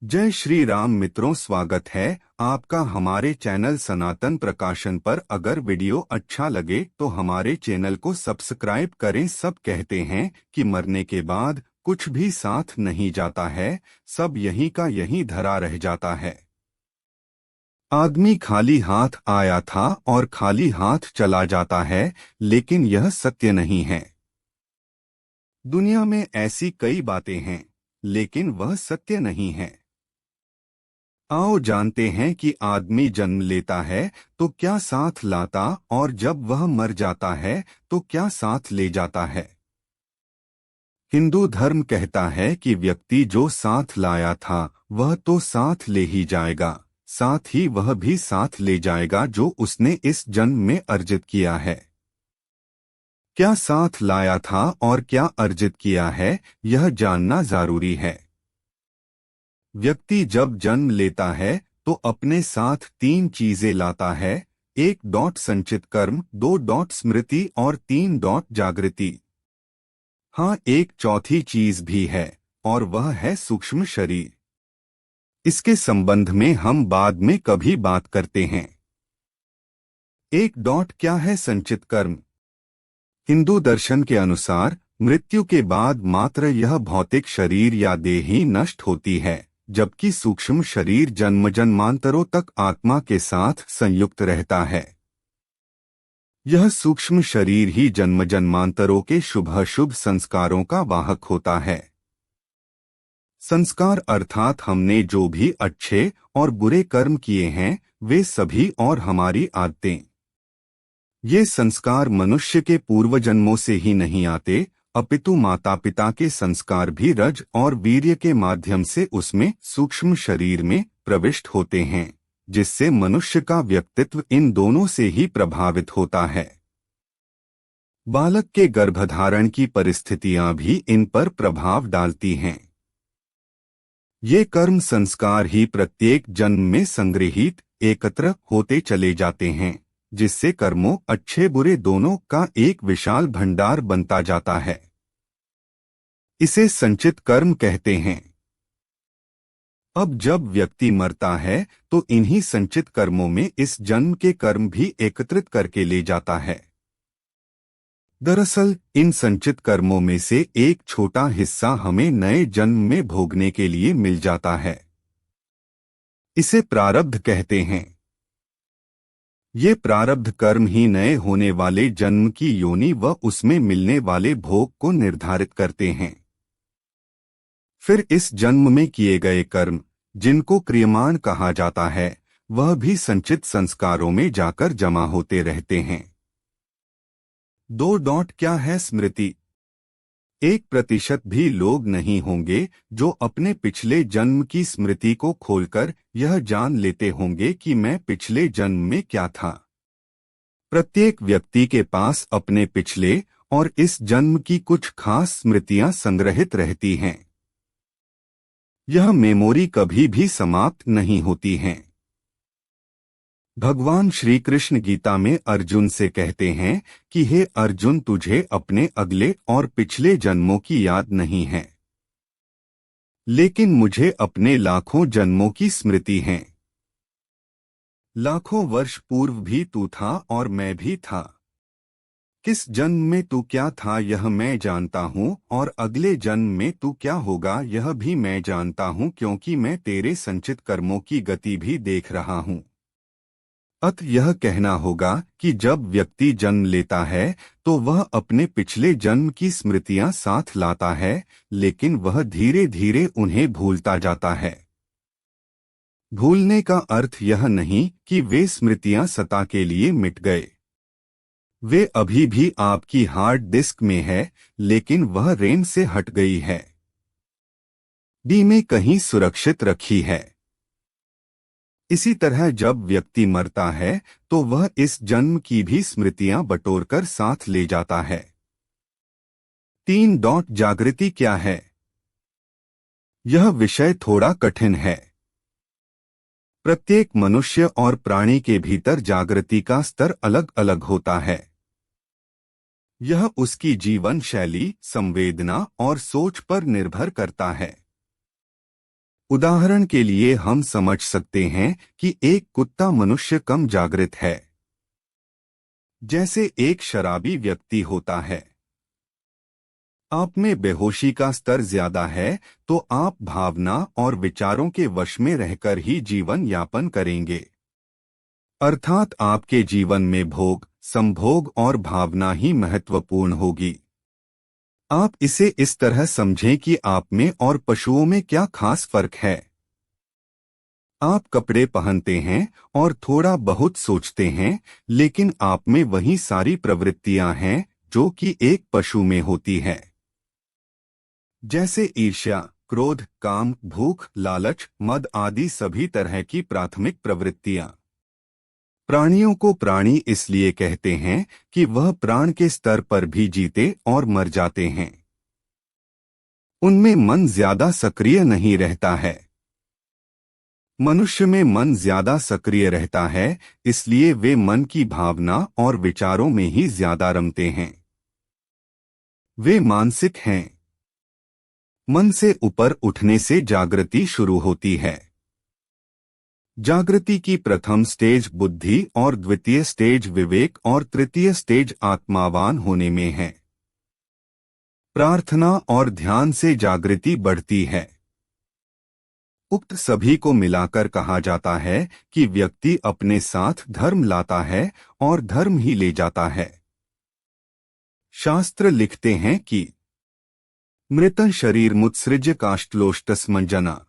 जय श्री राम मित्रों, स्वागत है आपका हमारे चैनल सनातन प्रकाशन पर। अगर वीडियो अच्छा लगे तो हमारे चैनल को सब्सक्राइब करें। सब कहते हैं कि मरने के बाद कुछ भी साथ नहीं जाता है, सब यहीं का यहीं धरा रह जाता है। आदमी खाली हाथ आया था और खाली हाथ चला जाता है, लेकिन यह सत्य नहीं है। दुनिया में ऐसी कई बातें हैं, लेकिन वह सत्य नहीं है। आओ जानते हैं कि आदमी जन्म लेता है तो क्या साथ लाता, और जब वह मर जाता है तो क्या साथ ले जाता है। हिंदू धर्म कहता है कि व्यक्ति जो साथ लाया था वह तो साथ ले ही जाएगा, साथ ही वह भी साथ ले जाएगा जो उसने इस जन्म में अर्जित किया है। क्या साथ लाया था और क्या अर्जित किया है, यह जानना जरूरी है। व्यक्ति जब जन्म लेता है तो अपने साथ तीन चीजें लाता है: 1 संचित कर्म, 2 स्मृति और 3 जागृति। हाँ, एक चौथी चीज भी है, और वह है सूक्ष्म शरीर। इसके संबंध में हम बाद में कभी बात करते हैं। 1 क्या है संचित कर्म? हिंदू दर्शन के अनुसार मृत्यु के बाद मात्र यह भौतिक शरीर या देह ही नष्ट होती है, जबकि सूक्ष्म शरीर जन्म जन्मांतरों तक आत्मा के साथ संयुक्त रहता है। यह सूक्ष्म शरीर ही जन्म जन्मांतरों के शुभ संस्कारों का वाहक होता है। संस्कार अर्थात हमने जो भी अच्छे और बुरे कर्म किए हैं वे सभी, और हमारी आदतें। ये संस्कार मनुष्य के पूर्व जन्मों से ही नहीं आते, अपितु माता पिता के संस्कार भी रज और वीर्य के माध्यम से उसमें सूक्ष्म शरीर में प्रविष्ट होते हैं, जिससे मनुष्य का व्यक्तित्व इन दोनों से ही प्रभावित होता है। बालक के गर्भधारण की परिस्थितियां भी इन पर प्रभाव डालती हैं। ये कर्म संस्कार ही प्रत्येक जन्म में संग्रहित एकत्र होते चले जाते हैं, जिससे कर्मों अच्छे बुरे दोनों का एक विशाल भंडार बनता जाता है। इसे संचित कर्म कहते हैं। अब जब व्यक्ति मरता है तो इन्हीं संचित कर्मों में इस जन्म के कर्म भी एकत्रित करके ले जाता है। दरअसल इन संचित कर्मों में से एक छोटा हिस्सा हमें नए जन्म में भोगने के लिए मिल जाता है। इसे प्रारब्ध कहते हैं। ये प्रारब्ध कर्म ही नए होने वाले जन्म की योनि व उसमें मिलने वाले भोग को निर्धारित करते हैं। फिर इस जन्म में किए गए कर्म, जिनको क्रियमाण कहा जाता है, वह भी संचित संस्कारों में जाकर जमा होते रहते हैं। 2 क्या है स्मृति? 1% भी लोग नहीं होंगे जो अपने पिछले जन्म की स्मृति को खोलकर यह जान लेते होंगे कि मैं पिछले जन्म में क्या था। प्रत्येक व्यक्ति के पास अपने पिछले और इस जन्म की कुछ खास स्मृतियां संग्रहित रहती हैं। यह मेमोरी कभी भी समाप्त नहीं होती हैं। भगवान श्री कृष्ण गीता में अर्जुन से कहते हैं कि हे अर्जुन, तुझे अपने अगले और पिछले जन्मों की याद नहीं है, लेकिन मुझे अपने लाखों जन्मों की स्मृति है। लाखों वर्ष पूर्व भी तू था और मैं भी था। किस जन्म में तू क्या था यह मैं जानता हूँ, और अगले जन्म में तू क्या होगा यह भी मैं जानता हूँ, क्योंकि मैं तेरे संचित कर्मों की गति भी देख रहा हूँ। अत यह कहना होगा कि जब व्यक्ति जन्म लेता है तो वह अपने पिछले जन्म की स्मृतियां साथ लाता है, लेकिन वह धीरे धीरे उन्हें भूलता जाता है। भूलने का अर्थ यह नहीं कि वे स्मृतियां सदा के लिए मिट गए। वे अभी भी आपकी हार्ड डिस्क में है, लेकिन वह रैम से हट गई है, डी में कहीं सुरक्षित रखी है। इसी तरह जब व्यक्ति मरता है तो वह इस जन्म की भी स्मृतियां बटोरकर साथ ले जाता है। 3 जागृति क्या है? यह विषय थोड़ा कठिन है। प्रत्येक मनुष्य और प्राणी के भीतर जागृति का स्तर अलग अलग होता है। यह उसकी जीवन शैली, संवेदना और सोच पर निर्भर करता है। उदाहरण के लिए हम समझ सकते हैं कि एक कुत्ता मनुष्य कम जागृत है। जैसे एक शराबी व्यक्ति होता है। आप में बेहोशी का स्तर ज्यादा है तो आप भावना और विचारों के वश में रहकर ही जीवन यापन करेंगे। अर्थात आपके जीवन में भोग, संभोग और भावना ही महत्वपूर्ण होगी। आप इसे इस तरह समझें कि आप में और पशुओं में क्या खास फर्क है। आप कपड़े पहनते हैं और थोड़ा बहुत सोचते हैं, लेकिन आप में वही सारी प्रवृत्तियां हैं जो कि एक पशु में होती है। जैसे ईर्ष्या, क्रोध, काम, भूख, लालच, मद आदि सभी तरह की प्राथमिक प्रवृत्तियां। प्राणियों को प्राणी इसलिए कहते हैं कि वह प्राण के स्तर पर भी जीते और मर जाते हैं। उनमें मन ज्यादा सक्रिय नहीं रहता है। मनुष्य में मन ज्यादा सक्रिय रहता है, इसलिए वे मन की भावना और विचारों में ही ज्यादा रमते हैं। वे मानसिक हैं। मन से ऊपर उठने से जागृति शुरू होती है। जागृति की प्रथम स्टेज बुद्धि और द्वितीय स्टेज विवेक और तृतीय स्टेज आत्मावान होने में है। प्रार्थना और ध्यान से जागृति बढ़ती है। उक्त सभी को मिलाकर कहा जाता है कि व्यक्ति अपने साथ धर्म लाता है और धर्म ही ले जाता है। शास्त्र लिखते हैं कि मृतं शरीरमुत्सृज्य काष्ठलोष्टस्मञ्जना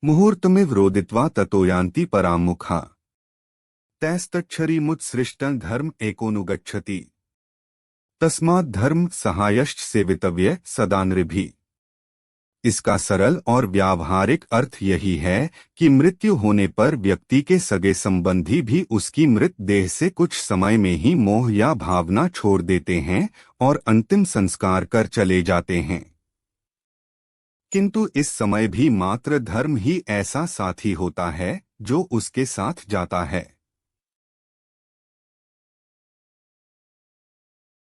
मुहूर्तमिव रोदित्वा ततो यान्ति परामुखा तैस्तच्छरीमुत्सृष्टं धर्म एकोनुगच्छति तस्मात् धर्म सहायश्च सेवितव्य सदा नृभिः। इसका सरल और व्यावहारिक अर्थ यही है कि मृत्यु होने पर व्यक्ति के सगे संबंधी भी उसकी मृत देह से कुछ समय में ही मोह या भावना छोड़ देते हैं और अंतिम संस्कार कर चले जाते हैं। किंतु इस समय भी मात्र धर्म ही ऐसा साथी होता है जो उसके साथ जाता है।